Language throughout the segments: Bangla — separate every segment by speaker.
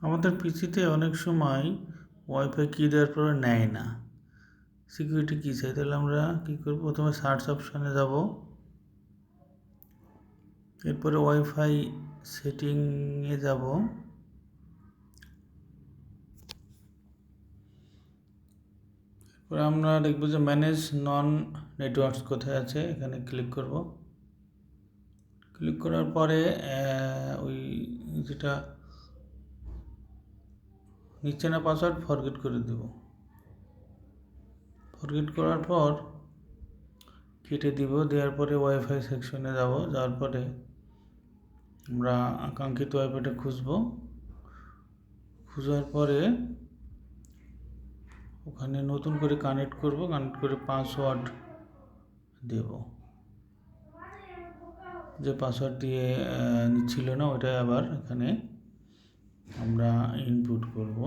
Speaker 1: আমাদের পিসিতে অনেক সময় ওয়াইফাই কি দেওয়ার পরে নেয় না, সিকিউরিটি কি চাই। তাহলে আমরা কী করব, প্রথমে সার্চ অপশানে যাব, এরপরে ওয়াইফাই সেটিংয়ে যাব, এরপরে আমরা দেখব যে ম্যানেজ নন নেটওয়ার্কস কোথায় আছে, এখানে ক্লিক করব। ক্লিক করার পরে ওই যেটা নিচ্ছে না পাসওয়ার্ড, ফরগেট করে দেব। ফরগেট করার পর কেটে দিব, দেওয়ার পরে ওয়াইফাই সেকশনে যাব, যাওয়ার পরে আমরা আকাঙ্ক্ষিত ওয়াইফাইটা খুঁজব। খোঁজার পরে ওখানে নতুন করে কানেক্ট করব, কানেক্ট করে পাসওয়ার্ড দেব। যে পাসওয়ার্ড দিয়ে ছিল না ওটা আবার এখানে আমরা ইনপুট করব।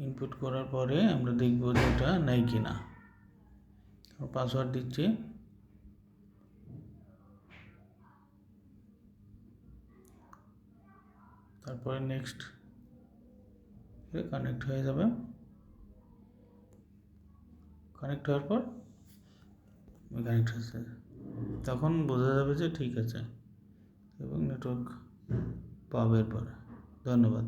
Speaker 1: ইনপুট করার পরে আমরা দেখব যে এটা নেই কিনা। পাসওয়ার্ড দিচ্ছি, তারপরে নেক্সট কানেক্ট হয়ে যাবে। কানেক্ট হওয়ার পর কানেক্ট হয়েছে, তখন বোঝা যাবে যে ঠিক আছে এবং নেটওয়ার্ক পাবে এরপরে। ধন্যবাদ।